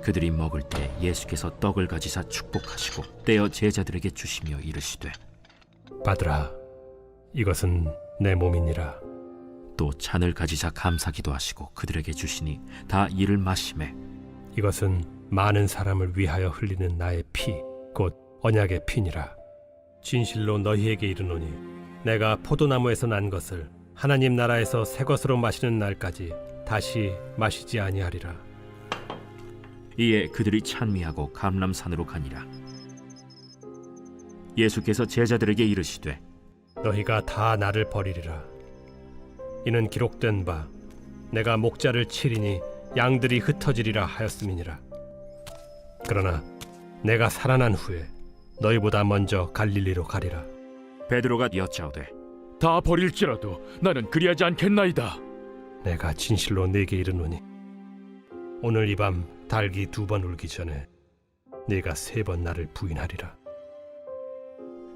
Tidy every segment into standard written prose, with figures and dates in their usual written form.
그들이 먹을 때 예수께서 떡을 가지사 축복하시고 떼어 제자들에게 주시며 이르시되 받으라, 이것은 내 몸이니라. 또 잔을 가지사 감사기도 하시고 그들에게 주시니 다 이를 마시매 이것은 많은 사람을 위하여 흘리는 나의 피, 곧 언약의 피니라. 진실로 너희에게 이르노니 내가 포도나무에서 난 것을 하나님 나라에서 새 것으로 마시는 날까지 다시 마시지 아니하리라. 이에 그들이 찬미하고 감람산으로 가니라. 예수께서 제자들에게 이르시되 너희가 다 나를 버리리라. 이는 기록된 바 내가 목자를 치리니 양들이 흩어지리라 하였음이니라. 그러나 내가 살아난 후에 너희보다 먼저 갈릴리로 가리라. 베드로가 여짜오되 다 버릴지라도 나는 그리하지 않겠나이다. 내가 진실로 네게 이르노니 오늘 이 밤 닭이 2번 울기 전에 네가 3번 나를 부인하리라.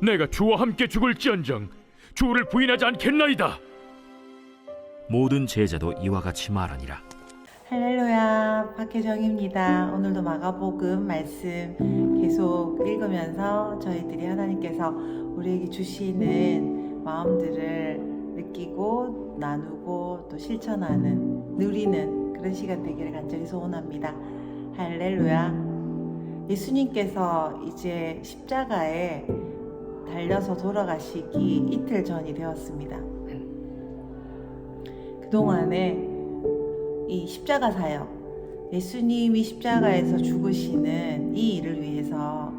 내가 주와 함께 죽을지언정 주를 부인하지 않겠나이다. 모든 제자도 이와 같이 말하니라. 할렐루야, 박혜정입니다. 오늘도 마가복음 말씀 계속 읽으면서 저희들이 하나님께서 우리에게 주시는 마음들을 느끼고 나누고 또 실천하는, 누리는 그런 시간 되기를 간절히 소원합니다. 할렐루야. 예수님께서 이제 십자가에 달려서 돌아가시기 이틀 전이 되었습니다. 그동안에 이 십자가 사역, 예수님이 십자가에서 죽으시는 이 일을 위해서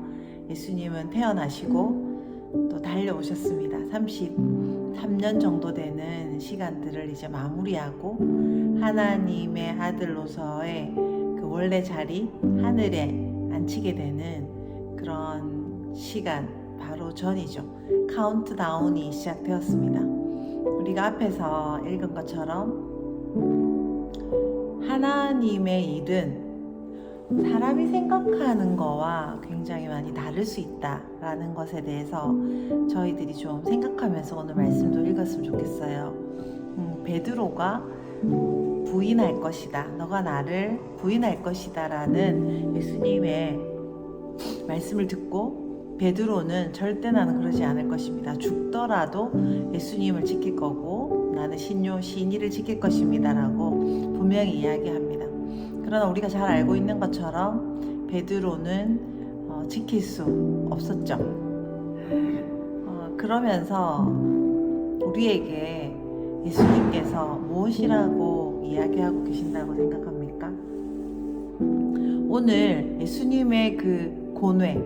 예수님은 태어나시고 또 달려오셨습니다. 33년 정도 되는 시간들을 이제 마무리하고 하나님의 아들로서의 그 원래 자리 하늘에 앉히게 되는 그런 시간 바로 전이죠. 카운트다운이 시작되었습니다. 우리가 앞에서 읽은 것처럼 하나님의 일은 사람이 생각하는 거와 굉장히 많이 다를 수 있다라는 것에 대해서 저희들이 좀 생각하면서 오늘 말씀도 읽었으면 좋겠어요. 베드로가 부인할 것이다, 너가 나를 부인할 것이다 라는 예수님의 말씀을 듣고 베드로는 절대 나는 그러지 않을 것입니다, 죽더라도 예수님을 지킬 거고 나는 신이를 지킬 것입니다 라고 분명히 이야기합니다. 그러나 우리가 잘 알고 있는 것처럼 베드로는 지킬 수 없었죠. 그러면서 우리에게 예수님께서 무엇이라고 이야기하고 계신다고 생각합니까? 오늘 예수님의 그 고뇌,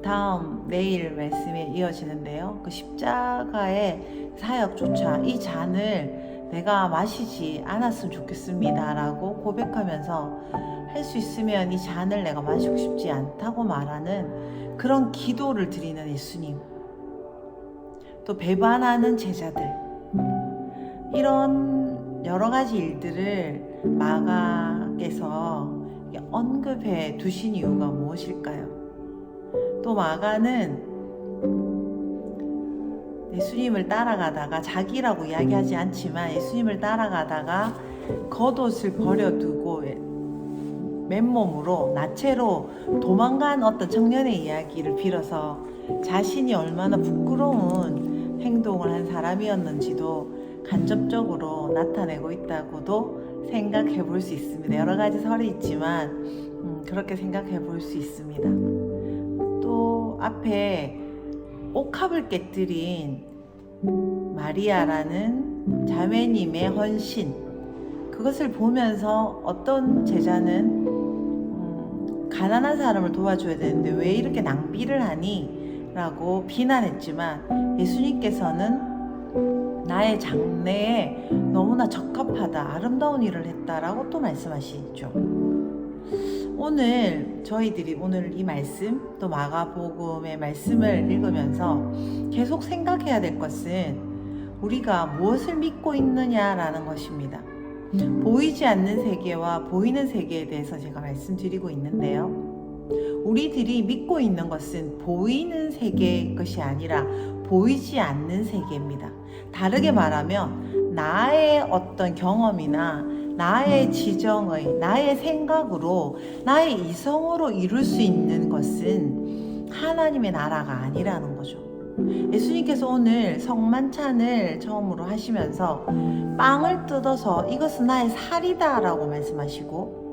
다음 내일 말씀에 이어지는데요. 그 십자가의 사역조차 이 잔을 내가 마시지 않았으면 좋겠습니다 라고 고백하면서 할 수 있으면 이 잔을 내가 마시고 싶지 않다고 말하는 그런 기도를 드리는 예수님, 또 배반하는 제자들, 이런 여러 가지 일들을 마가께서 언급해 두신 이유가 무엇일까요? 또 마가는 예수님을 따라가다가, 자기라고 이야기하지 않지만 예수님을 따라가다가 겉옷을 버려두고 맨몸으로 나체로 도망간 어떤 청년의 이야기를 빌어서 자신이 얼마나 부끄러운 행동을 한 사람이었는지도 간접적으로 나타내고 있다고도 생각해 볼 수 있습니다. 여러 가지 설이 있지만 그렇게 생각해 볼 수 있습니다. 또 앞에 옥합을 깨뜨린 마리아라는 자매님의 헌신, 그것을 보면서 어떤 제자는 가난한 사람을 도와줘야 되는데 왜 이렇게 낭비를 하니? 라고 비난했지만 예수님께서는 나의 장래에 너무나 적합하다, 아름다운 일을 했다라고 또 말씀하시죠. 오늘 저희들이 오늘 이 말씀, 또 마가복음의 말씀을 읽으면서 계속 생각해야 될 것은 우리가 무엇을 믿고 있느냐라는 것입니다. 보이지 않는 세계와 보이는 세계에 대해서 제가 말씀드리고 있는데요. 우리들이 믿고 있는 것은 보이는 세계의 것이 아니라 보이지 않는 세계입니다. 다르게 말하면 나의 어떤 경험이나 나의 지정의, 나의 생각으로, 나의 이성으로 이룰 수 있는 것은 하나님의 나라가 아니라는 거죠. 예수님께서 오늘 성만찬을 처음으로 하시면서 빵을 뜯어서 이것은 나의 살이다 라고 말씀하시고,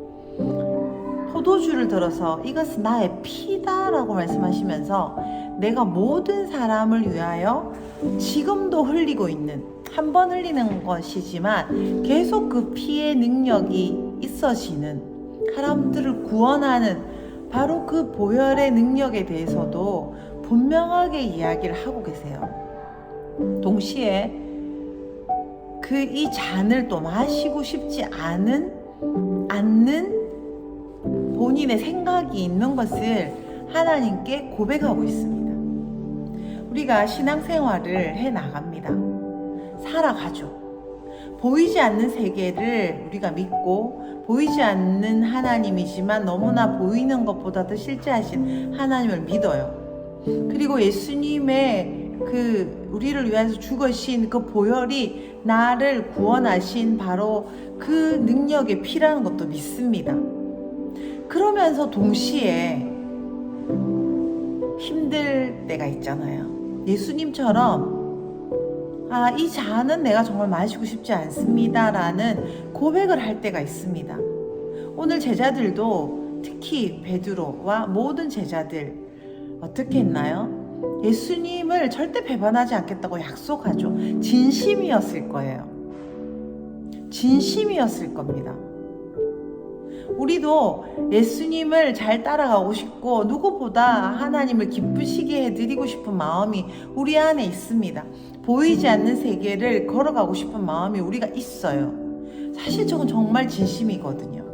포도주를 들어서 이것은 나의 피다 라고 말씀하시면서 내가 모든 사람을 위하여 지금도 흘리고 있는, 한 번 흘리는 것이지만 계속 그 피의 능력이 있어지는, 사람들을 구원하는 바로 그 보혈의 능력에 대해서도 분명하게 이야기를 하고 계세요. 동시에 이 잔을 또 마시고 싶지 않는 본인의 생각이 있는 것을 하나님께 고백하고 있습니다. 우리가 신앙생활을 해 나갑니다. 살아가죠. 보이지 않는 세계를 우리가 믿고, 보이지 않는 하나님이지만 너무나 보이는 것보다 더 실제하신 하나님을 믿어요. 그리고 예수님의 우리를 위해서 죽으신 그 보혈이 나를 구원하신 바로 그 능력의 피라는 것도 믿습니다. 그러면서 동시에 힘들 때가 있잖아요. 예수님처럼 이 잔은 내가 정말 마시고 싶지 않습니다 라는 고백을 할 때가 있습니다. 오늘 제자들도, 특히 베드로와 모든 제자들 어떻게 했나요? 예수님을 절대 배반하지 않겠다고 약속하죠. 진심이었을 거예요. 진심이었을 겁니다. 우리도 예수님을 잘 따라가고 싶고 누구보다 하나님을 기쁘시게 해드리고 싶은 마음이 우리 안에 있습니다. 보이지 않는 세계를 걸어가고 싶은 마음이 우리가 있어요. 사실 저건 정말 진심이거든요.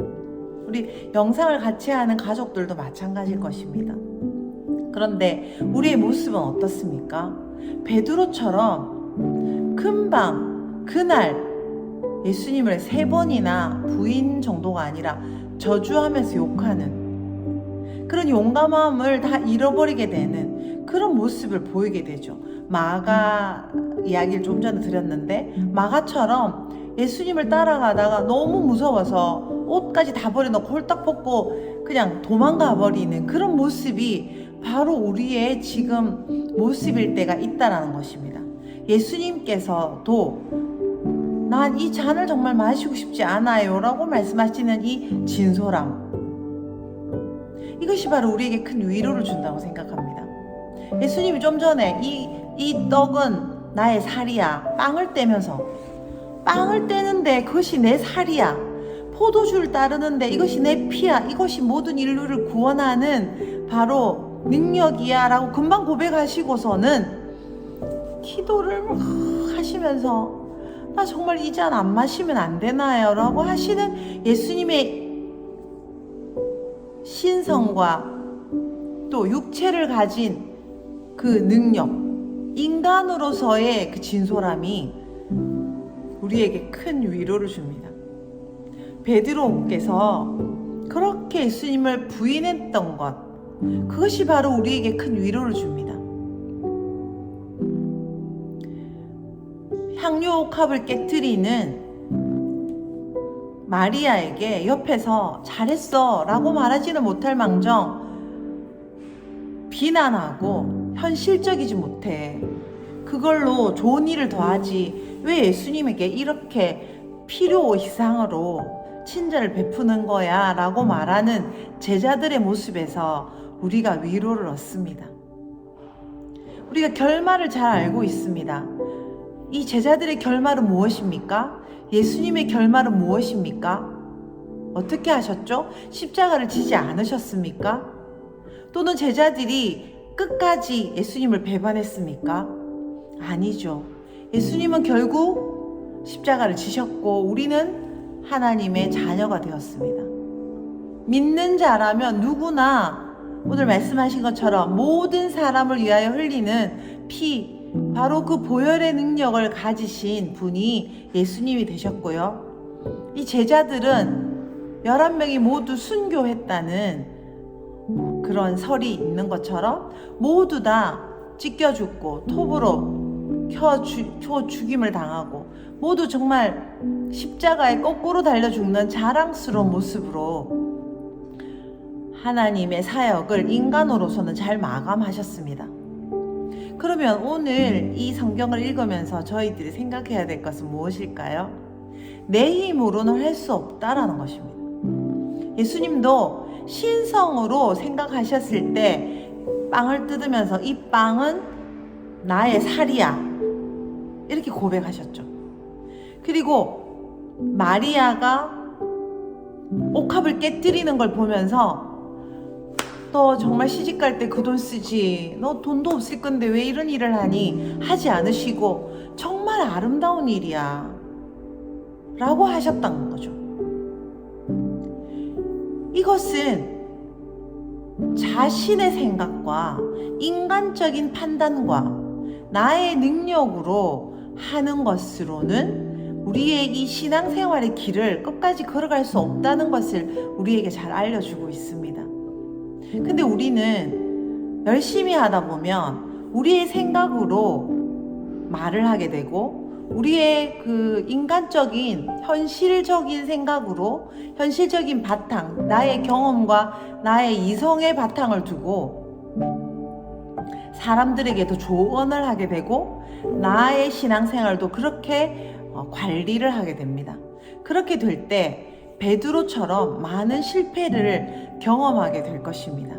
우리 영상을 같이 하는 가족들도 마찬가지일 것입니다. 그런데 우리의 모습은 어떻습니까? 베드로처럼 금방 그날 예수님을 3번이나 부인 정도가 아니라 저주하면서 욕하는 그런 용감함을 다 잃어버리게 되는 그런 모습을 보이게 되죠. 마가 이야기를 좀 전에 드렸는데, 마가처럼 예수님을 따라가다가 너무 무서워서 옷까지 다 버려놓고 홀딱 벗고 그냥 도망가 버리는 그런 모습이 바로 우리의 지금 모습일 때가 있다라는 것입니다. 예수님께서도 난 이 잔을 정말 마시고 싶지 않아요 라고 말씀하시는 이 진솔함, 이것이 바로 우리에게 큰 위로를 준다고 생각합니다. 예수님이 좀 전에 이 떡은 나의 살이야, 빵을 떼면서, 빵을 떼는데 그것이 내 살이야, 포도주를 따르는데 이것이 내 피야, 이것이 모든 인류를 구원하는 바로 능력이야 라고 금방 고백하시고서는 기도를 하시면서 나 정말 이 잔 안 마시면 안 되나요? 라고 하시는 예수님의 신성과 또 육체를 가진 그 능력, 인간으로서의 그 진솔함이 우리에게 큰 위로를 줍니다. 베드로께서 그렇게 예수님을 부인했던 것, 그것이 바로 우리에게 큰 위로를 줍니다. 향유옥합을 깨뜨리는 마리아에게 옆에서 잘했어 라고 말하지는 못할 망정 비난하고 현실적이지 못해, 그걸로 좋은 일을 더하지 왜 예수님에게 이렇게 필요 이상으로 친절을 베푸는 거야 라고 말하는 제자들의 모습에서 우리가 위로를 얻습니다. 우리가 결말을 잘 알고 있습니다. 이 제자들의 결말은 무엇입니까? 예수님의 결말은 무엇입니까? 어떻게 하셨죠? 십자가를 지지 않으셨습니까? 또는 제자들이 끝까지 예수님을 배반했습니까? 아니죠. 예수님은 결국 십자가를 지셨고 우리는 하나님의 자녀가 되었습니다. 믿는 자라면 누구나 오늘 말씀하신 것처럼 모든 사람을 위하여 흘리는 피, 바로 그 보혈의 능력을 가지신 분이 예수님이 되셨고요. 이 제자들은 11명이 모두 순교했다는 그런 설이 있는 것처럼 모두 다 찢겨 죽고 톱으로 죽임을 당하고 모두 정말 십자가에 거꾸로 달려 죽는 자랑스러운 모습으로 하나님의 사역을 인간으로서는 잘 마감하셨습니다. 그러면 오늘 이 성경을 읽으면서 저희들이 생각해야 될 것은 무엇일까요? 내 힘으로는 할 수 없다라는 것입니다. 예수님도 신성으로 생각하셨을 때 빵을 뜯으면서 이 빵은 나의 살이야 이렇게 고백하셨죠. 그리고 마리아가 옥합을 깨뜨리는 걸 보면서 너 정말 시집갈 때 그 돈 쓰지, 너 돈도 없을 건데 왜 이런 일을 하니 하지 않으시고 정말 아름다운 일이야 라고 하셨다는 거죠. 이것은 자신의 생각과 인간적인 판단과 나의 능력으로 하는 것으로는 우리의 이 신앙생활의 길을 끝까지 걸어갈 수 없다는 것을 우리에게 잘 알려주고 있습니다. 근데 우리는 열심히 하다 보면 우리의 생각으로 말을 하게 되고 우리의 그 인간적인 현실적인 생각으로 현실적인 바탕, 나의 경험과 나의 이성의 바탕을 두고 사람들에게도 조언을 하게 되고 나의 신앙생활도 그렇게 관리를 하게 됩니다. 그렇게 될 때 베드로처럼 많은 실패를 경험하게 될 것입니다.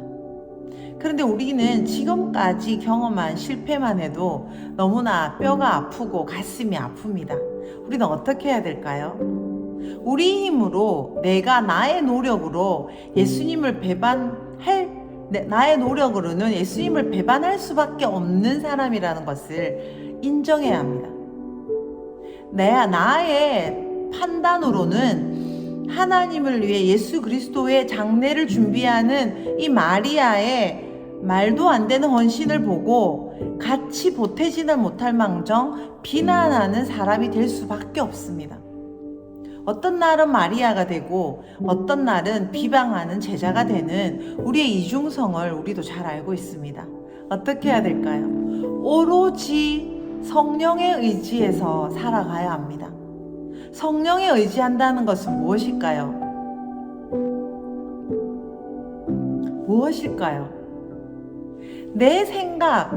그런데 우리는 지금까지 경험한 실패만 해도 너무나 뼈가 아프고 가슴이 아픕니다. 우리는 어떻게 해야 될까요? 우리 힘으로 나의 노력으로 나의 노력으로는 예수님을 배반할 수밖에 없는 사람이라는 것을 인정해야 합니다. 나의 판단으로는 하나님을 위해 예수 그리스도의 장례를 준비하는 이 마리아의 말도 안 되는 헌신을 보고 같이 보태지는 못할 망정 비난하는 사람이 될 수밖에 없습니다. 어떤 날은 마리아가 되고 어떤 날은 비방하는 제자가 되는 우리의 이중성을 우리도 잘 알고 있습니다. 어떻게 해야 될까요? 오로지 성령의 의지에서 살아가야 합니다. 성령에 의지한다는 것은 무엇일까요? 무엇일까요? 내 생각은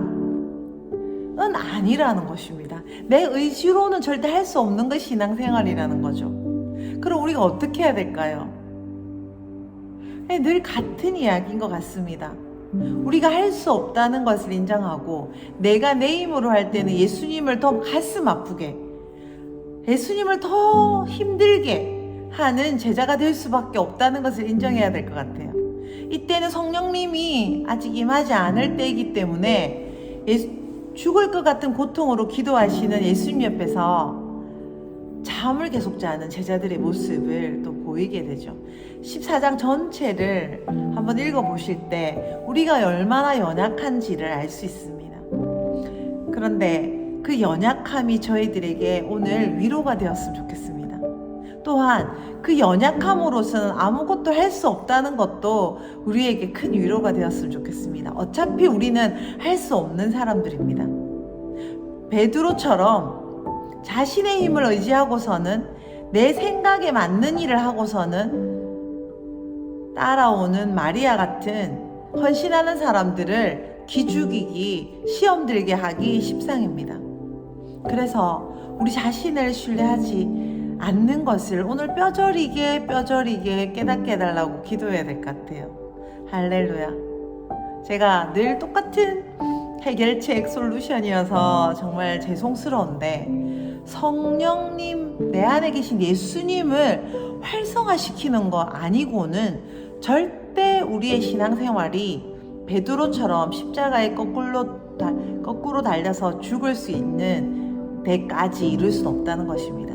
아니라는 것입니다. 내 의지로는 절대 할 수 없는 것이 신앙생활이라는 거죠. 그럼 우리가 어떻게 해야 될까요? 늘 같은 이야기인 것 같습니다. 우리가 할 수 없다는 것을 인정하고 내가 내 힘으로 할 때는 예수님을 더 가슴 아프게 예수님을 더 힘들게 하는 제자가 될 수밖에 없다는 것을 인정해야 될 것 같아요. 이때는 성령님이 아직 임하지 않을 때이기 때문에 죽을 것 같은 고통으로 기도하시는 예수님 옆에서 잠을 계속 자는 제자들의 모습을 또 보이게 되죠. 14장 전체를 한번 읽어보실 때 우리가 얼마나 연약한지를 알 수 있습니다. 그런데 그 연약함이 저희들에게 오늘 위로가 되었으면 좋겠습니다. 또한 그 연약함으로서는 아무것도 할 수 없다는 것도 우리에게 큰 위로가 되었으면 좋겠습니다. 어차피 우리는 할 수 없는 사람들입니다. 베드로처럼 자신의 힘을 의지하고서는 내 생각에 맞는 일을 하고서는 따라오는 마리아 같은 헌신하는 사람들을 기죽이기, 시험 들게 하기 십상입니다. 그래서 우리 자신을 신뢰하지 않는 것을 오늘 뼈저리게 깨닫게 해달라고 기도해야 될 것 같아요. 할렐루야. 제가 늘 똑같은 해결책 솔루션이어서 정말 죄송스러운데 성령님, 내 안에 계신 예수님을 활성화시키는 거 아니고는 절대 우리의 신앙생활이 베드로처럼 십자가에 거꾸로 달려서 죽을 수 있는 데까지 이룰 수 없다는 것입니다.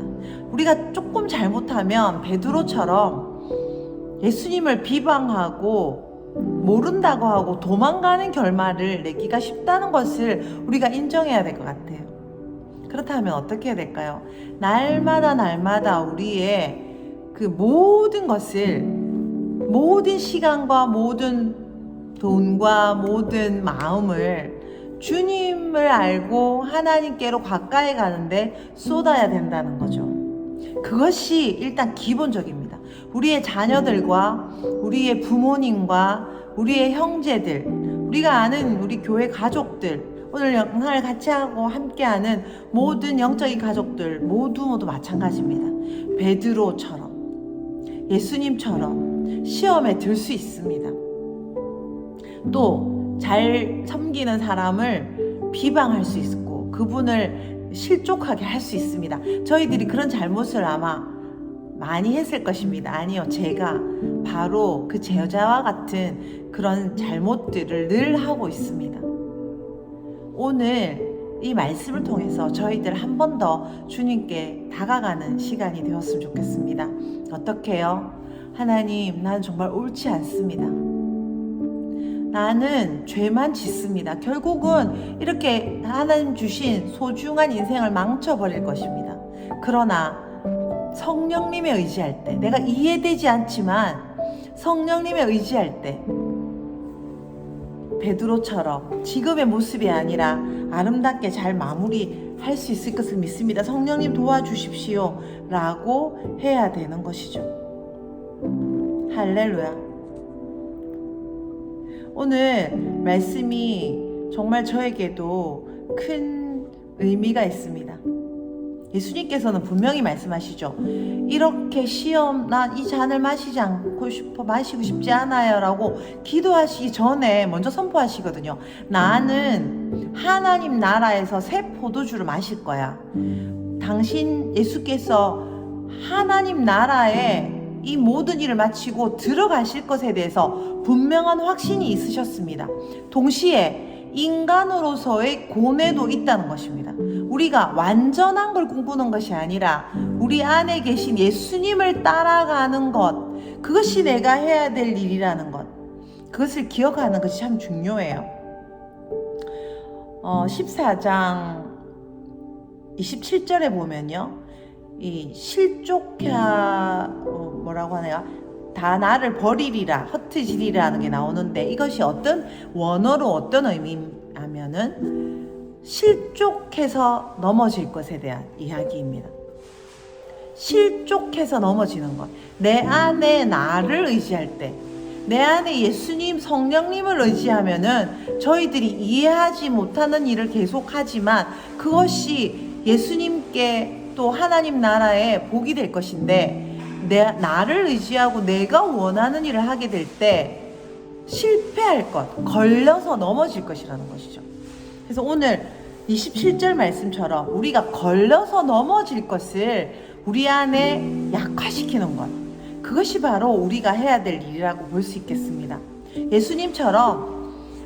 우리가 조금 잘못하면 베드로처럼 예수님을 비방하고 모른다고 하고 도망가는 결말을 내기가 쉽다는 것을 우리가 인정해야 될 것 같아요. 그렇다면 어떻게 해야 될까요? 날마다 우리의 그 모든 것을, 모든 시간과 모든 돈과 모든 마음을 주님을 알고 하나님께로 가까이 가는데 쏟아야 된다는 거죠. 그것이 일단 기본적입니다. 우리의 자녀들과 우리의 부모님과 우리의 형제들, 우리가 아는 우리 교회 가족들, 오늘 영상을 같이 하고 함께하는 모든 영적인 가족들 모두 마찬가지입니다. 베드로처럼, 예수님처럼 시험에 들 수 있습니다. 또 잘 섬기는 사람을 비방할 수 있고 그분을 실족하게 할 수 있습니다. 저희들이 그런 잘못을 아마 많이 했을 것입니다. 아니요, 제가 바로 그 제자와 같은 그런 잘못들을 늘 하고 있습니다. 오늘 이 말씀을 통해서 저희들 한 번 더 주님께 다가가는 시간이 되었으면 좋겠습니다. 어떻게요? 하나님, 나는 정말 옳지 않습니다. 나는 죄만 짓습니다. 결국은 이렇게 하나님 주신 소중한 인생을 망쳐버릴 것입니다. 그러나 성령님에 의지할 때, 내가 이해되지 않지만 성령님에 의지할 때 베드로처럼 지금의 모습이 아니라 아름답게 잘 마무리할 수 있을 것을 믿습니다. 성령님 도와주십시오 라고 해야 되는 것이죠. 할렐루야. 오늘 말씀이 정말 저에게도 큰 의미가 있습니다. 예수님께서는 분명히 말씀하시죠. 이렇게 시험, 난 이 잔을 마시고 싶지 않아요 라고 기도하시기 전에 먼저 선포하시거든요. 나는 하나님 나라에서 새 포도주를 마실 거야. 당신 예수께서 하나님 나라에 이 모든 일을 마치고 들어가실 것에 대해서 분명한 확신이 있으셨습니다. 동시에 인간으로서의 고뇌도 있다는 것입니다. 우리가 완전한 걸 꿈꾸는 것이 아니라 우리 안에 계신 예수님을 따라가는 것, 그것이 내가 해야 될 일이라는 것, 그것을 기억하는 것이 참 중요해요. 14장 27절에 보면요, 이 뭐라고 하네요. 다 나를 버리리라, 흩어지리라는 게 나오는데, 이것이 어떤 원어로 어떤 의미냐면은 실족해서 넘어질 것에 대한 이야기입니다. 실족해서 넘어지는 것. 내 안에 나를 의지할 때, 내 안에 예수님, 성령님을 의지하면은 저희들이 이해하지 못하는 일을 계속하지만 그것이 예수님께 또 하나님 나라에 복이 될 것인데, 나를 의지하고 내가 원하는 일을 하게 될 때 실패할 것, 걸려서 넘어질 것이라는 것이죠. 그래서 오늘 27절 말씀처럼 우리가 걸려서 넘어질 것을 우리 안에 약화시키는 것, 그것이 바로 우리가 해야 될 일이라고 볼 수 있겠습니다. 예수님처럼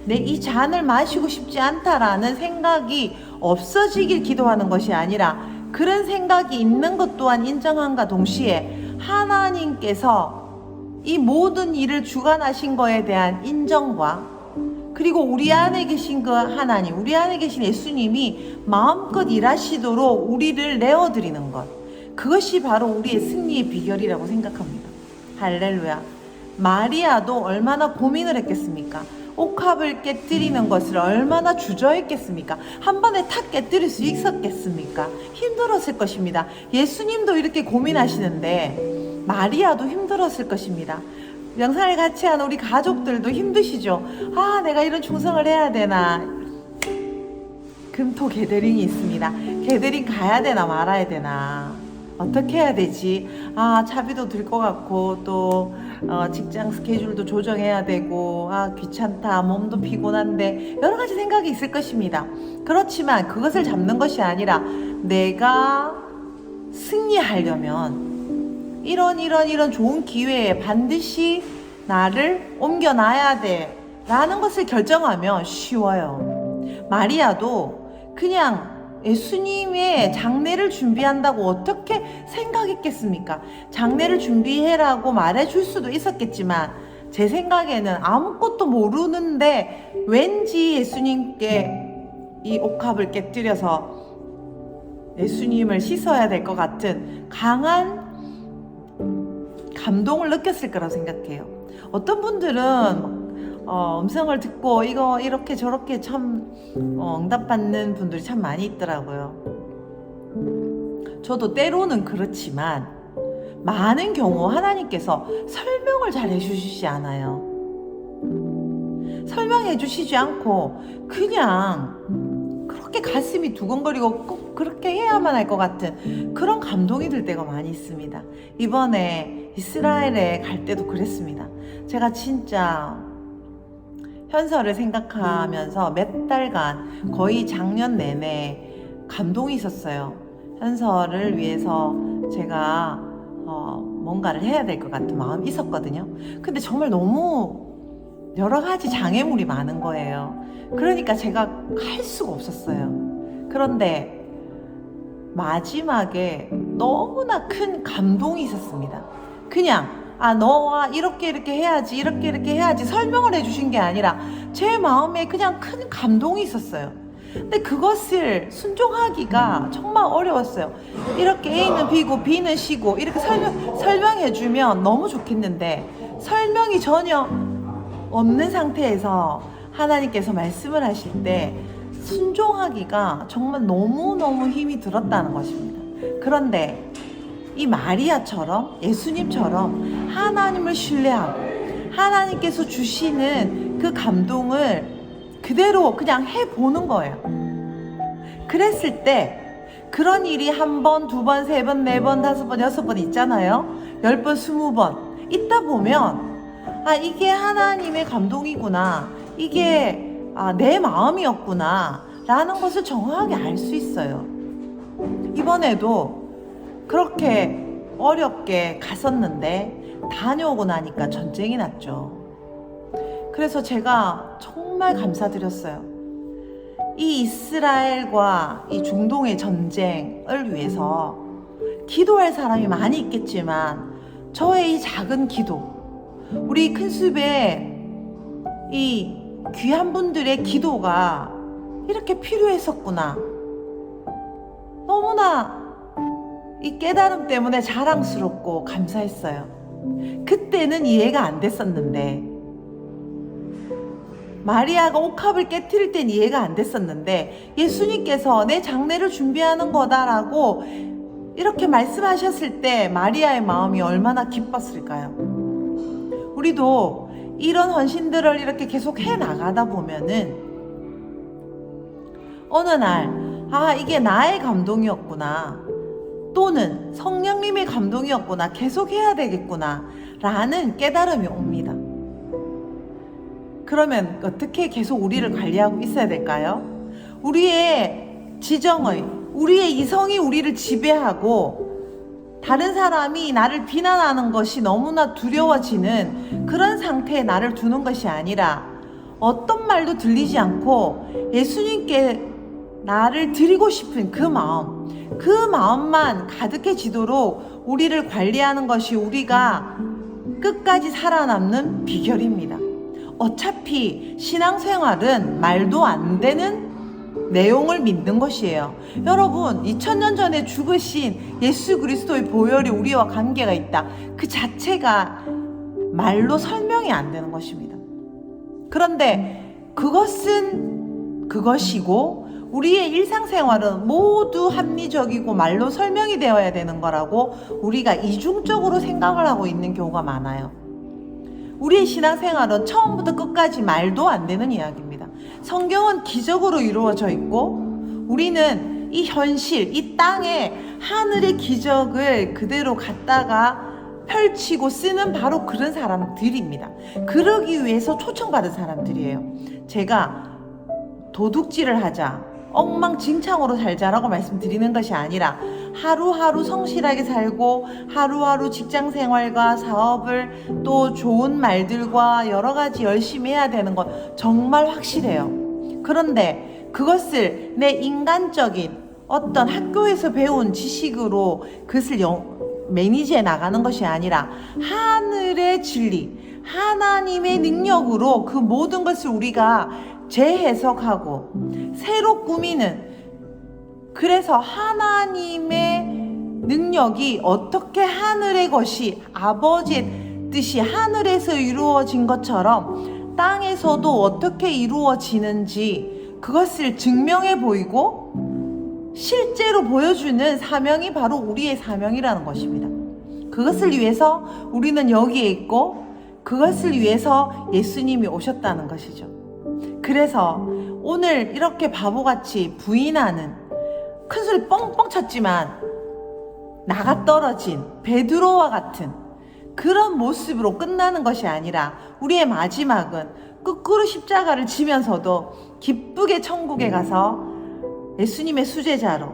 내 이 잔을 마시고 싶지 않다라는 생각이 없어지길 기도하는 것이 아니라, 그런 생각이 있는 것 또한 인정함과 동시에 하나님께서 이 모든 일을 주관하신 것에 대한 인정과, 그리고 우리 안에 계신 그 하나님, 우리 안에 계신 예수님이 마음껏 일하시도록 우리를 내어드리는 것, 그것이 바로 우리의 승리의 비결이라고 생각합니다. 할렐루야. 마리아도 얼마나 고민을 했겠습니까? 옥합을 깨뜨리는 것을 얼마나 주저했겠습니까? 한 번에 탁 깨뜨릴 수 있었겠습니까? 힘들었을 것입니다. 예수님도 이렇게 고민하시는데 마리아도 힘들었을 것입니다. 영상을 같이 하는 우리 가족들도 힘드시죠? 아, 내가 이런 충성을 해야 되나? 금토 게더링이 있습니다. 게더링 가야 되나 말아야 되나? 어떻게 해야 되지? 아, 차비도 들 것 같고, 또 직장 스케줄도 조정해야 되고, 아, 귀찮다, 몸도 피곤한데, 여러 가지 생각이 있을 것입니다. 그렇지만 그것을 잡는 것이 아니라, 내가 승리하려면 이런 좋은 기회에 반드시 나를 옮겨놔야 돼 라는 것을 결정하면 쉬워요. 마리아도 그냥 예수님의 장례를 준비한다고 어떻게 생각했겠습니까? 장례를 준비해라고 말해줄 수도 있었겠지만, 제 생각에는 아무것도 모르는데 왠지 예수님께 이 옥합을 깨뜨려서 예수님을 씻어야 될 것 같은 강한 감동을 느꼈을 거라고 생각해요. 어떤 분들은 음성을 듣고 이거 이렇게 저렇게 참 응답받는 분들이 참 많이 있더라고요. 저도 때로는 그렇지만 많은 경우 하나님께서 설명을 잘 해주시지 않아요. 설명해 주시지 않고 그냥 그렇게 가슴이 두근거리고 꼭 그렇게 해야만 할 것 같은 그런 감동이 들 때가 많이 있습니다. 이번에 이스라엘에 갈 때도 그랬습니다. 제가 진짜 현서를 생각하면서 몇 달간 거의 작년 내내 감동이 있었어요. 현서를 위해서 제가 뭔가를 해야 될 것 같은 마음이 있었거든요. 근데 정말 너무 여러 가지 장애물이 많은 거예요. 그러니까 제가 할 수가 없었어요. 그런데 마지막에 너무나 큰 감동이 있었습니다. 그냥 너와 이렇게 해야지 이렇게 해야지 설명을 해주신 게 아니라 제 마음에 그냥 큰 감동이 있었어요. 근데 그것을 순종하기가 정말 어려웠어요. 이렇게 A는 B고 B는 C고 이렇게 설명해주면 너무 좋겠는데 설명이 전혀 없는 상태에서 하나님께서 말씀을 하실 때 순종하기가 정말 너무너무 힘이 들었다는 것입니다. 그런데 이 마리아처럼 예수님처럼 하나님을 신뢰하고 하나님께서 주시는 그 감동을 그대로 그냥 해보는 거예요. 그랬을 때 그런 일이 1번, 2번, 3번, 4번, 5번, 6번 있잖아요. 10번, 20번 있다 보면 이게 하나님의 감동이구나, 이게 내 마음이었구나 라는 것을 정확하게 알 수 있어요. 이번에도 그렇게 어렵게 갔었는데 다녀오고 나니까 전쟁이 났죠. 그래서 제가 정말 감사드렸어요. 이 이스라엘과 이 중동의 전쟁을 위해서 기도할 사람이 많이 있겠지만 저의 이 작은 기도, 우리 큰숲의 이 귀한 분들의 기도가 이렇게 필요했었구나. 너무나 이 깨달음 때문에 자랑스럽고 감사했어요. 그때는 이해가 안 됐었는데, 마리아가 옥합을 깨트릴 땐 이해가 안 됐었는데 예수님께서 내 장례를 준비하는 거다라고 이렇게 말씀하셨을 때 마리아의 마음이 얼마나 기뻤을까요? 우리도 이런 헌신들을 이렇게 계속 해 나가다 보면은 어느 날 이게 나의 감동이었구나, 또는 성령님의 감동이었구나, 계속 해야 되겠구나 라는 깨달음이 옵니다. 그러면 어떻게 계속 우리를 관리하고 있어야 될까요? 우리의 지정의, 우리의 이성이 우리를 지배하고 다른 사람이 나를 비난하는 것이 너무나 두려워지는 그런 상태에 나를 두는 것이 아니라 어떤 말도 들리지 않고 예수님께 나를 드리고 싶은 그 마음만 가득해지도록 우리를 관리하는 것이 우리가 끝까지 살아남는 비결입니다. 어차피 신앙생활은 말도 안 되는 내용을 믿는 것이에요. 여러분, 2000년 전에 죽으신 예수 그리스도의 보혈이 우리와 관계가 있다, 그 자체가 말로 설명이 안 되는 것입니다. 그런데 그것은 그것이고 우리의 일상생활은 모두 합리적이고 말로 설명이 되어야 되는 거라고 우리가 이중적으로 생각을 하고 있는 경우가 많아요. 우리의 신앙생활은 처음부터 끝까지 말도 안 되는 이야기입니다. 성경은 기적으로 이루어져 있고 우리는 이 현실, 이 땅에 하늘의 기적을 그대로 갖다가 펼치고 쓰는 바로 그런 사람들입니다. 그러기 위해서 초청받은 사람들이에요. 제가 도둑질을 하자, 엉망진창으로 살자라고 말씀드리는 것이 아니라 하루하루 성실하게 살고 하루하루 직장생활과 사업을 또 좋은 말들과 여러 가지 열심히 해야 되는 건 정말 확실해요. 그런데 그것을 내 인간적인 어떤 학교에서 배운 지식으로 그것을 매니지해 나가는 것이 아니라 하늘의 진리, 하나님의 능력으로 그 모든 것을 우리가 재해석하고 새로 꾸미는, 그래서 하나님의 능력이 어떻게 하늘의 것이 아버지의 뜻이 하늘에서 이루어진 것처럼 땅에서도 어떻게 이루어지는지 그것을 증명해 보이고 실제로 보여주는 사명이 바로 우리의 사명이라는 것입니다. 그것을 위해서 우리는 여기에 있고 그것을 위해서 예수님이 오셨다는 것이죠. 그래서 오늘 이렇게 바보같이 부인하는, 큰소리 뻥뻥 쳤지만 나가 떨어진 베드로와 같은 그런 모습으로 끝나는 것이 아니라 우리의 마지막은 거꾸로 십자가를 지면서도 기쁘게 천국에 가서 예수님의 수제자로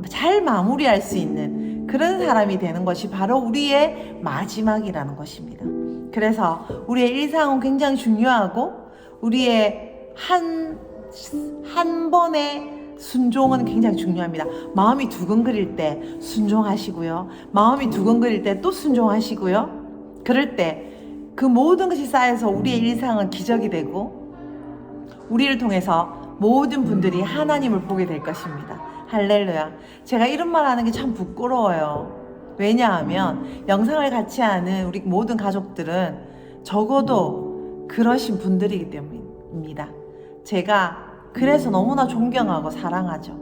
잘 마무리할 수 있는 그런 사람이 되는 것이 바로 우리의 마지막이라는 것입니다. 그래서 우리의 일상은 굉장히 중요하고 우리의 한 번의 순종은 굉장히 중요합니다. 마음이 두근거릴 때 순종하시고요. 마음이 두근거릴 때 또 순종하시고요. 그럴 때 그 모든 것이 쌓여서 우리의 일상은 기적이 되고 우리를 통해서 모든 분들이 하나님을 보게 될 것입니다. 할렐루야. 제가 이런 말 하는 게 참 부끄러워요. 왜냐하면 영상을 같이 하는 우리 모든 가족들은 적어도 그러신 분들이기 때문입니다. 제가 그래서 너무나 존경하고 사랑하죠.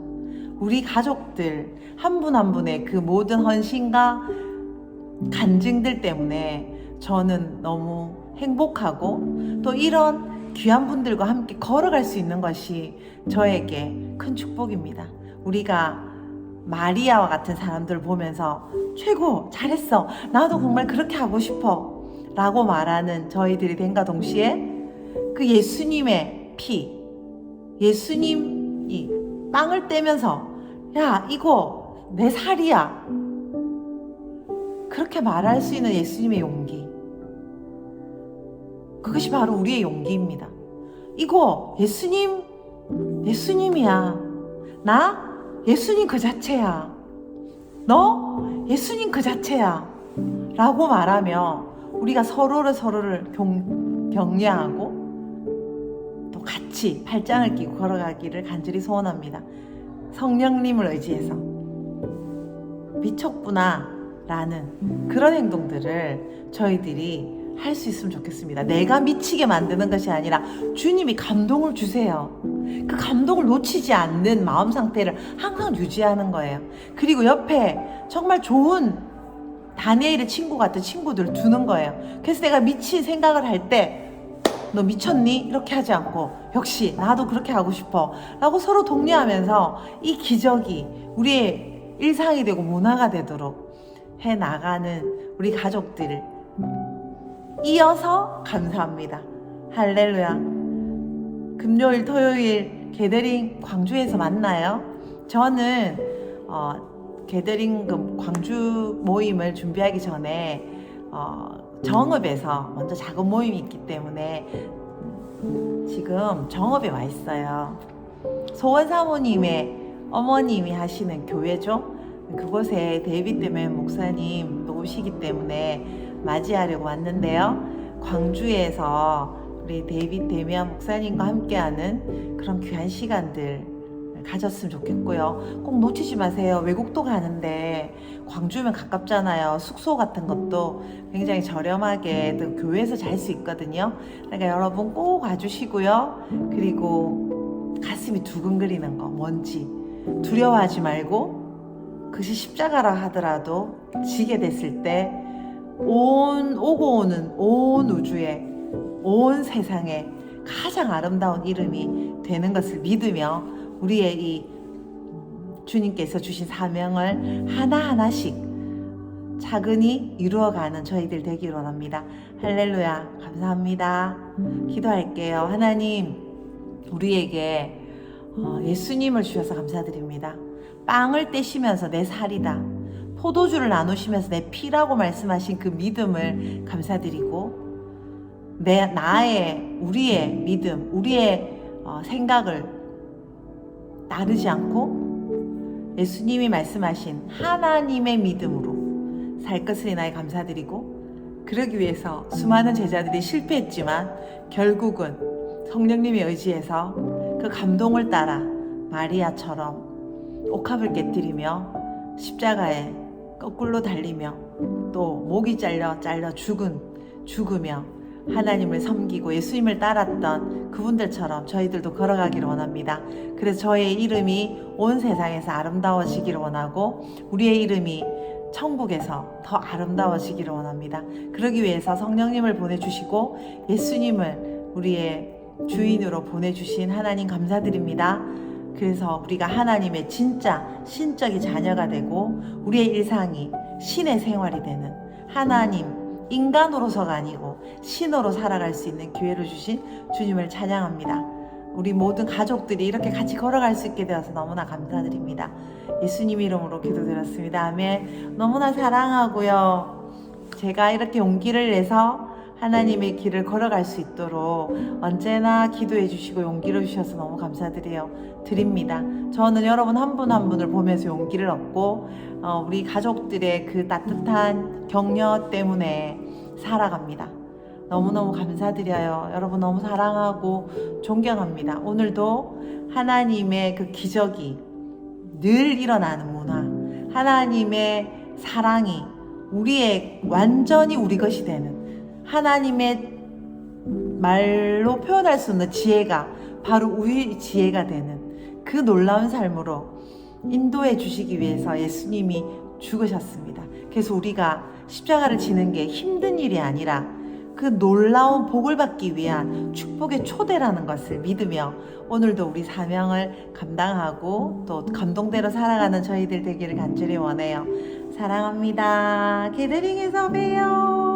우리 가족들 한 분 한 분의 그 모든 헌신과 간증들 때문에 저는 너무 행복하고 또 이런 귀한 분들과 함께 걸어갈 수 있는 것이 저에게 큰 축복입니다. 우리가 마리아와 같은 사람들을 보면서 최고, 잘했어, 나도 정말 그렇게 하고 싶어 라고 말하는 저희들이 된과 동시에 그 예수님의 피, 예수님이 빵을 떼면서 야 이거 내 살이야 그렇게 말할 수 있는 예수님의 용기, 그것이 바로 우리의 용기입니다. 이거 예수님이야. 나 예수님 그 자체야. 너 예수님 그 자체야 라고 말하며 우리가 서로를 격려하고 또 같이 팔짱을 끼고 걸어가기를 간절히 소원합니다. 성령님을 의지해서 미쳤구나 라는 그런 행동들을 저희들이 할 수 있으면 좋겠습니다. 내가 미치게 만드는 것이 아니라 주님이 감동을 주세요. 그 감동을 놓치지 않는 마음 상태를 항상 유지하는 거예요. 그리고 옆에 정말 좋은 다니엘의 친구 같은 친구들을 두는 거예요. 그래서 내가 미친 생각을 할 때 너 미쳤니? 이렇게 하지 않고 역시 나도 그렇게 하고 싶어 라고 서로 독려하면서 이 기적이 우리의 일상이 되고 문화가 되도록 해나가는 우리 가족들을 이어서 감사합니다. 할렐루야. 금요일 토요일 게더링 광주에서 만나요. 저는 게더링 광주 모임을 준비하기 전에 정읍에서 먼저 작은 모임이 있기 때문에 지금 정읍에 와 있어요. 소원 사모님의 어머님이 하시는 교회죠. 그곳에 데이비드 맨 목사님도 오시기 때문에 맞이하려고 왔는데요. 광주에서 우리 데이비드 데미안 목사님과 함께하는 그런 귀한 시간들 가졌으면 좋겠고요. 꼭 놓치지 마세요. 외국도 가는데 광주면 가깝잖아요. 숙소 같은 것도 굉장히 저렴하게 또 교회에서 잘 수 있거든요. 그러니까 여러분 꼭 와주시고요. 그리고 가슴이 두근거리는 거 뭔지 두려워하지 말고 그것이 십자가라 하더라도 지게 됐을 때 오고 오는 온 우주에 온 세상에 가장 아름다운 이름이 되는 것을 믿으며 우리의 이 주님께서 주신 사명을 하나하나씩 차근히 이루어가는 저희들 되기를 원합니다. 할렐루야. 감사합니다. 기도할게요. 하나님, 우리에게 예수님을 주셔서 감사드립니다. 빵을 떼시면서 내 살이다, 포도주를 나누시면서 내 피라고 말씀하신 그 믿음을 감사드리고 우리의 믿음, 우리의 생각을 따르지 않고 예수님이 말씀하신 하나님의 믿음으로 살 것을 인하여 감사드리고, 그러기 위해서 수많은 제자들이 실패했지만 결국은 성령님의 의지에서 그 감동을 따라 마리아처럼 옥합을 깨뜨리며 십자가에 거꾸로 달리며 또 목이 잘려 죽으며 하나님을 섬기고 예수님을 따랐던 그분들처럼 저희들도 걸어가기를 원합니다. 그래서 저의 이름이 온 세상에서 아름다워지기를 원하고 우리의 이름이 천국에서 더 아름다워지기를 원합니다. 그러기 위해서 성령님을 보내주시고 예수님을 우리의 주인으로 보내주신 하나님 감사드립니다. 그래서 우리가 하나님의 진짜 신적인 자녀가 되고 우리의 일상이 신의 생활이 되는 하나님 인간으로서가 아니고 신으로 살아갈 수 있는 기회를 주신 주님을 찬양합니다. 우리 모든 가족들이 이렇게 같이 걸어갈 수 있게 되어서 너무나 감사드립니다. 예수님 이름으로 기도드렸습니다. 아멘. 너무나 사랑하고요. 제가 이렇게 용기를 내서 하나님의 길을 걸어갈 수 있도록 언제나 기도해 주시고 용기를 주셔서 너무 드립니다. 저는 여러분 한 분 한 분을 보면서 용기를 얻고 우리 가족들의 그 따뜻한 격려 때문에 살아갑니다. 너무너무 감사드려요. 여러분 너무 사랑하고 존경합니다. 오늘도 하나님의 그 기적이 늘 일어나는 문화, 하나님의 사랑이 완전히 우리 것이 되는 하나님의 말로 표현할 수 없는 지혜가 바로 우리 지혜가 되는 그 놀라운 삶으로 인도해 주시기 위해서 예수님이 죽으셨습니다. 그래서 우리가 십자가를 지는 게 힘든 일이 아니라 그 놀라운 복을 받기 위한 축복의 초대라는 것을 믿으며 오늘도 우리 사명을 감당하고 또 감동대로 살아가는 저희들 되기를 간절히 원해요. 사랑합니다. 게더링에서 봬요.